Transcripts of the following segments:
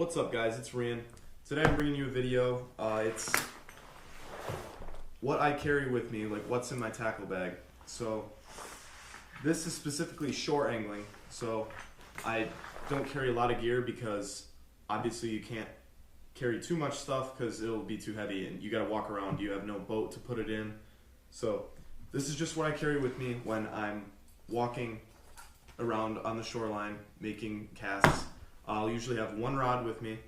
What's up, guys? It's Rian. Today I'm bringing you a video. It's what I carry with me, like what's in my tackle bag. So this is specifically shore angling. So I don't carry a lot of gear because obviously you can't carry too much stuff because it'll be too heavy and you gotta walk around. You have no boat to put it in. So this is just what I carry with me when I'm walking around on the shoreline making casts. I'll usually have one rod with me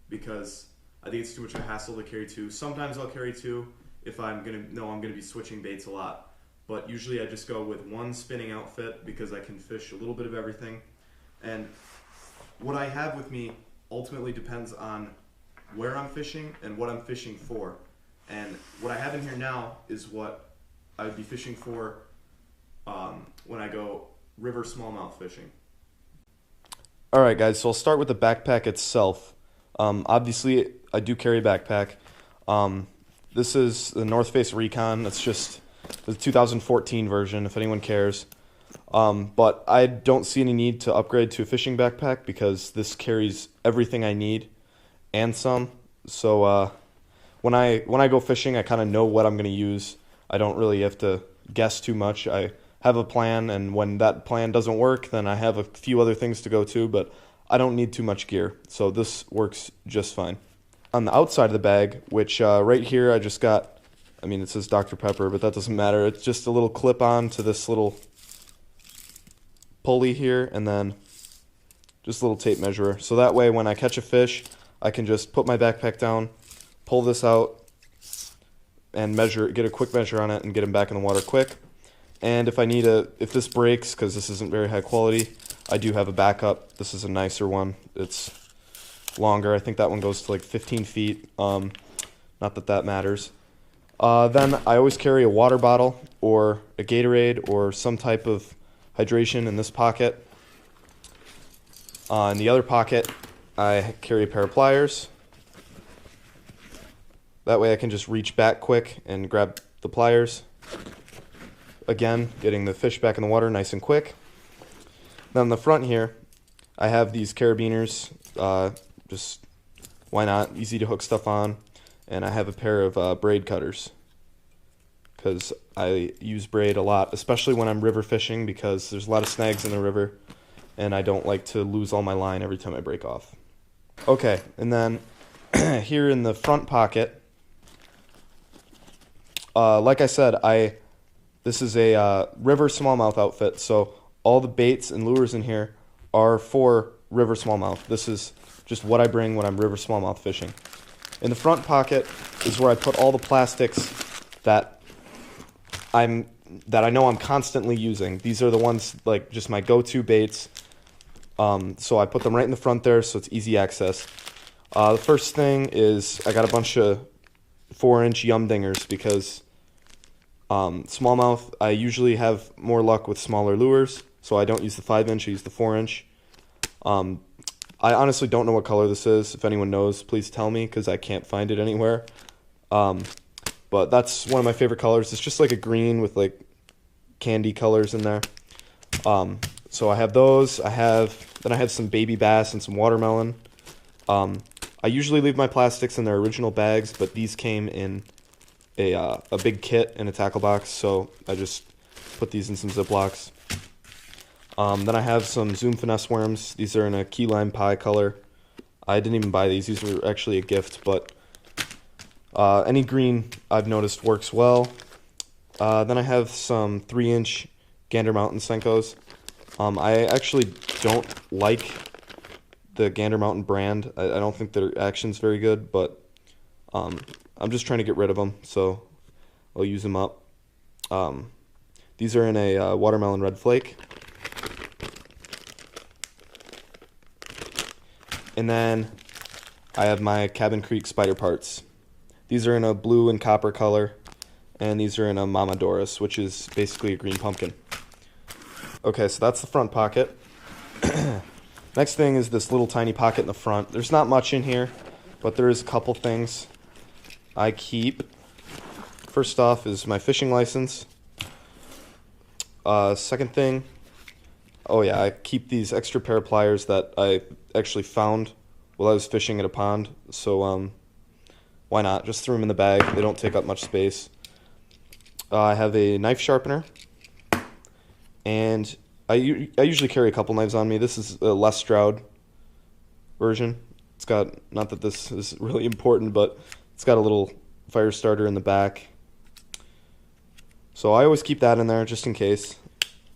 because I think it's too much of a hassle to carry two. Sometimes I'll carry two if I'm gonna be switching baits a lot. But usually I just go with one spinning outfit because I can fish a little bit of everything. And what I have with me ultimately depends on where I'm fishing and what I'm fishing for. And what I have in here now is what I would be fishing for when I go river smallmouth fishing. Alright guys, so I'll start with the backpack itself. Obviously, I do carry a backpack. This is the North Face Recon. It's just the 2014 version, if anyone cares. But I don't see any need to upgrade to a fishing backpack because this carries everything I need and some. So when I go fishing, I kind of know what I'm going to use. I don't really have to guess too much. I have a plan, and when that plan doesn't work, then I have a few other things to go to, but I don't need too much gear, so this works just fine. On the outside of the bag, which right here I just got, it says Dr. Pepper, but that doesn't matter. It's just a little clip-on to this little pulley here, and then just a little tape measurer. So that way when I catch a fish, I can just put my backpack down, pull this out, and get a quick measure on it, and get him back in the water quick. And if this breaks, because this isn't very high quality, I do have a backup. This is a nicer one. It's longer. I think that one goes to like 15 feet. Not that that matters. Then I always carry a water bottle or a Gatorade or some type of hydration in this pocket. In the other pocket, I carry a pair of pliers. That way I can just reach back quick and grab the pliers. Again, getting the fish back in the water nice and quick. Then on the front here, I have these carabiners. Just why not? Easy to hook stuff on. And I have a pair of braid cutters because I use braid a lot, especially when I'm river fishing because there's a lot of snags in the river and I don't like to lose all my line every time I break off. Okay, and then here in the front pocket, like I said, this is a river smallmouth outfit, so all the baits and lures in here are for river smallmouth. This is just what I bring when I'm river smallmouth fishing. In the front pocket is where I put all the plastics that I know I'm constantly using. These are the ones like just my go-to baits. So I put them right in the front there, so it's easy access. The first thing is I got a bunch of 4-inch yum dingers because smallmouth, I usually have more luck with smaller lures, so I don't use the 5-inch, I use the 4-inch. I honestly don't know what color this is. If anyone knows, please tell me, because I can't find it anywhere. But that's one of my favorite colors. It's just like a green with like candy colors in there. So I have those. Then I have some baby bass and some watermelon. I usually leave my plastics in their original bags, but these came in a big kit in a tackle box, so I just put these in some Ziplocs. Then I have some Zoom Finesse worms. These are in a key lime pie color. I didn't even buy these. These were actually a gift, but any green I've noticed works well. Then I have some 3-inch Gander Mountain Senkos. I actually don't like the Gander Mountain brand. I don't think their action's very good, but I'm just trying to get rid of them, so I'll use them up. These are in a watermelon red flake. And then I have my Cabin Creek spider parts. These are in a blue and copper color, and these are in a Mama Doris, which is basically a green pumpkin. Okay, so that's the front pocket. Next thing is this little tiny pocket in the front. There's not much in here, but there is a couple things I keep. First off is my fishing license. Second thing, oh yeah, I keep these extra pair of pliers that I actually found while I was fishing at a pond. So why not? Just threw them in the bag. They don't take up much space. I have a knife sharpener, and I usually carry a couple knives on me. This is a less Stroud version. It's got, not that this is really important, but it's got a little fire starter in the back. So I always keep that in there just in case.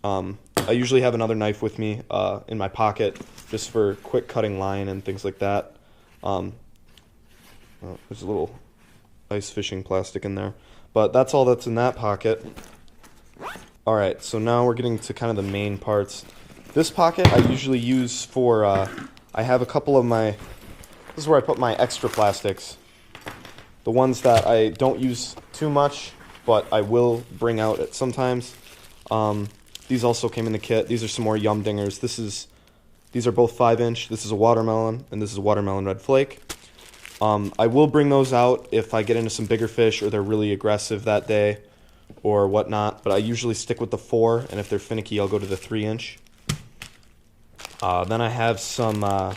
I usually have another knife with me in my pocket just for quick cutting line and things like that. There's a little ice fishing plastic in there. But that's all that's in that pocket. Alright, so now we're getting to kind of the main parts. This pocket I usually use for, I have a couple of my, this is where I put my extra plastics. The ones that I don't use too much, but I will bring out at sometimes. These also came in the kit. These are some more Yum Dingers. These are both 5-inch. This is a watermelon, and this is a watermelon red flake. I will bring those out if I get into some bigger fish or they're really aggressive that day or whatnot, but I usually stick with the 4, and if they're finicky, I'll go to the 3-inch. Then I have some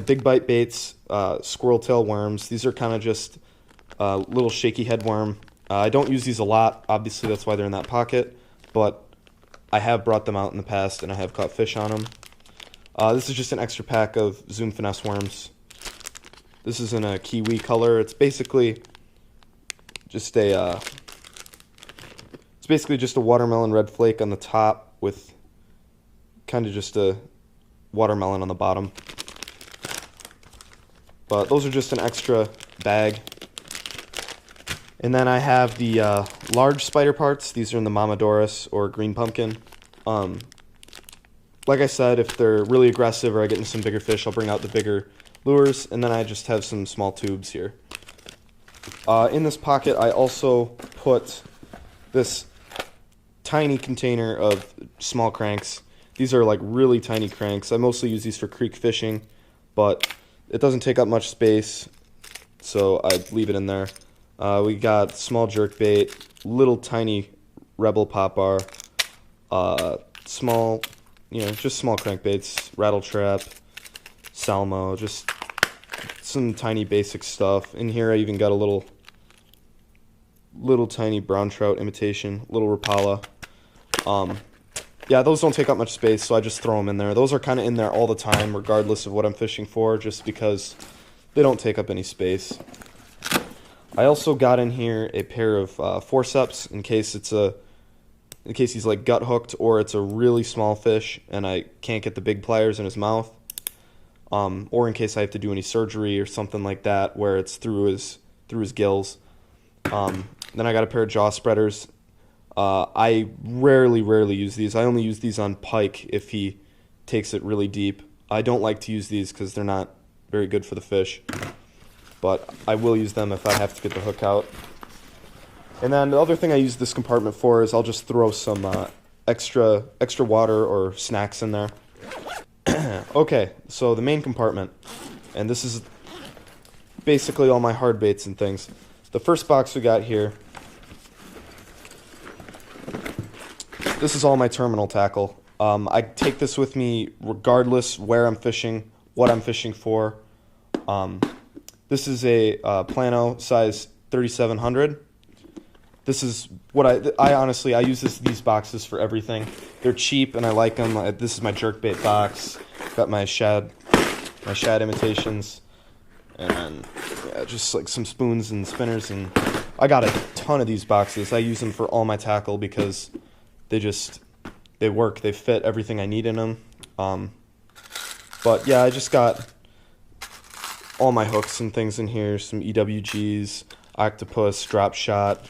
big bite baits, squirrel tail worms. These are kind of just little shaky head worm. I don't use these a lot, obviously that's why they're in that pocket, but I have brought them out in the past and I have caught fish on them. This is just an extra pack of Zoom Finesse worms. This is in a kiwi color. It's basically just a watermelon red flake on the top with kind of just a watermelon on the bottom. But those are just an extra bag. And then I have the large spider parts. These are in the Mamadoris or green pumpkin. Like I said, if they're really aggressive or I get into some bigger fish, I'll bring out the bigger lures, and then I just have some small tubes here. In this pocket, I also put this tiny container of small cranks. These are like really tiny cranks. I mostly use these for creek fishing, but it doesn't take up much space, so I leave it in there. We got small jerkbait, little tiny Rebel pop bar, small, just small crankbaits, rattle trap, Salmo, just some tiny basic stuff. In here I even got a little tiny brown trout imitation, little Rapala. Yeah, those don't take up much space, so I just throw them in there. Those are kind of in there all the time, regardless of what I'm fishing for, just because they don't take up any space. I also got in here a pair of forceps in case he's like gut hooked or it's a really small fish and I can't get the big pliers in his mouth. Or in case I have to do any surgery or something like that where it's through his gills. Then I got a pair of jaw spreaders. I rarely use these. I only use these on pike if he takes it really deep. I don't like to use these because they're not very good for the fish, but I will use them if I have to get the hook out. And then the other thing I use this compartment for is I'll just throw some extra water or snacks in there. Okay, so the main compartment, and this is basically all my hard baits and things. The first box we got here, this is all my terminal tackle. I take this with me regardless where I'm fishing, what I'm fishing for. This is a Plano size 3700. This is what I honestly use these boxes for everything. They're cheap and I like them. This is my jerkbait box. Got my shad imitations, and yeah, just like some spoons and spinners, and I got a ton of these boxes. I use them for all my tackle because they work. They fit everything I need in them. But yeah, I just got all my hooks and things in here. Some EWGs, octopus, drop shot,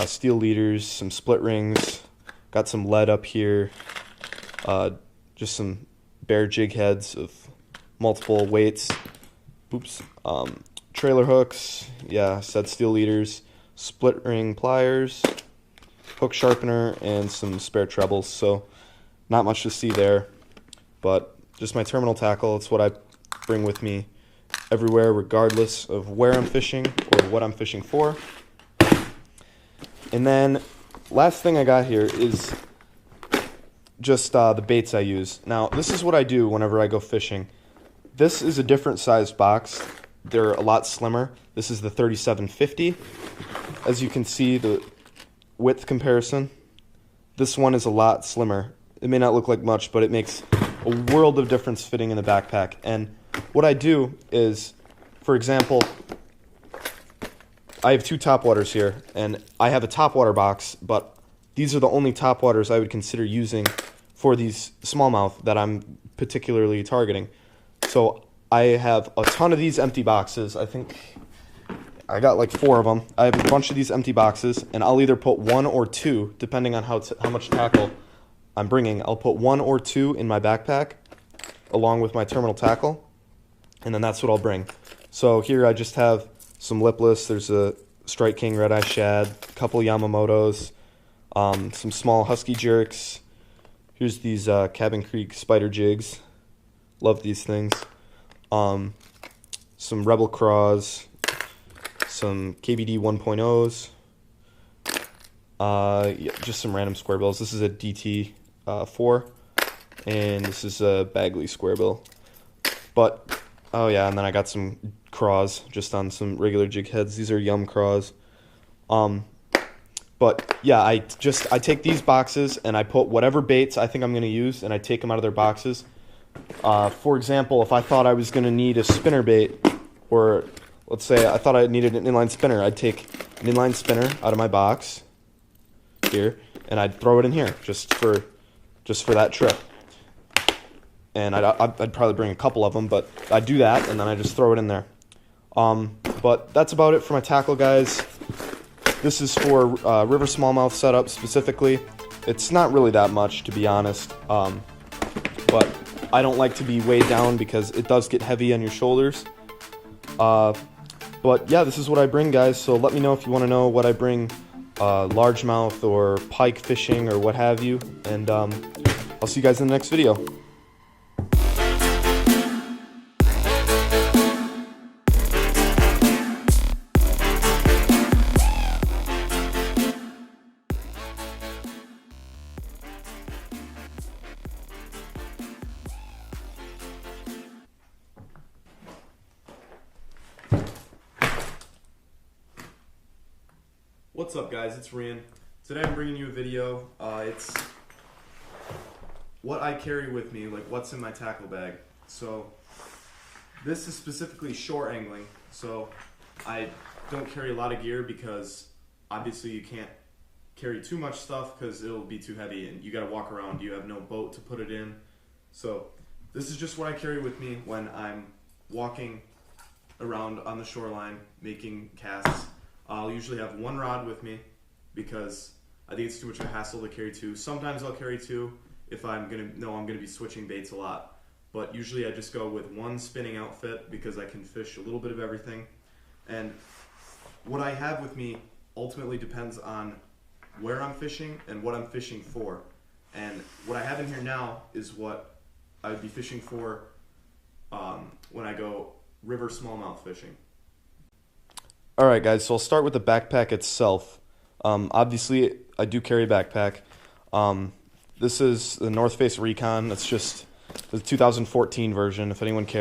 steel leaders, some split rings. Got some lead up here. Just some bear jig heads of multiple weights. Oops. Trailer hooks. Yeah, said steel leaders, split ring pliers, hook sharpener, and some spare trebles. So not much to see there, but just my terminal tackle. It's what I bring with me everywhere, regardless of where I'm fishing or what I'm fishing for. And then last thing I got here is just the baits I use. Now, this is what I do whenever I go fishing. this is a different sized box. They're a lot slimmer. This is the 3750. As you can see, the width comparison, this one is a lot slimmer. It may not look like much, but it makes a world of difference fitting in the backpack. And what I do is, for example, I have 2 topwaters here, and I have a topwater box, but these are the only topwaters I would consider using for these smallmouth that I'm particularly targeting. So I have a ton of these empty boxes. I think I got like 4 of them. I have a bunch of these empty boxes, and I'll either put 1 or 2, depending on how much tackle I'm bringing. I'll put 1 or 2 in my backpack, along with my terminal tackle, and then that's what I'll bring. So here I just have some lipless. There's a Strike King Red Eye Shad, a couple Yamamotos, some small Husky Jerks. Here's these Cabin Creek Spider Jigs. Love these things. Some Rebel Craws, some KBD 1.0s, yeah, just some random square bills. This is a DT 4, and this is a Bagley square bill. But, oh yeah, and then I got some craws just on some regular jig heads. These are Yum craws. But yeah, I take these boxes and I put whatever baits I think I'm going to use, and I take them out of their boxes. For example, if I thought I was going to need a spinner bait, or let's say I thought I needed an inline spinner, I'd take an inline spinner out of my box here, and I'd throw it in here just for that trip. And I'd probably bring a couple of them, but I do that, and then I just throw it in there. But that's about it for my tackle, guys. This is for river smallmouth setup specifically. It's not really that much, to be honest, but I don't like to be weighed down because it does get heavy on your shoulders. But yeah, this is what I bring, guys, so let me know if you want to know what I bring largemouth or pike fishing or what have you, and I'll see you guys in the next video. What's up, guys? It's Rian. Today I'm bringing you a video. It's what I carry with me, like what's in my tackle bag. So this is specifically shore angling, so I don't carry a lot of gear because obviously you can't carry too much stuff because it'll be too heavy and you gotta walk around. You have no boat to put it in. So this is just what I carry with me when I'm walking around on the shoreline making casts. I'll usually have 1 rod with me because I think it's too much of a hassle to carry 2. Sometimes I'll carry 2 if I'm gonna be switching baits a lot. But usually I just go with 1 spinning outfit because I can fish a little bit of everything. And what I have with me ultimately depends on where I'm fishing and what I'm fishing for. And what I have in here now is what I would be fishing for when I go river smallmouth fishing. Alright, guys, so I'll start with the backpack itself. Obviously, I do carry a backpack. This is the North Face Recon. It's just the 2014 version, if anyone cares.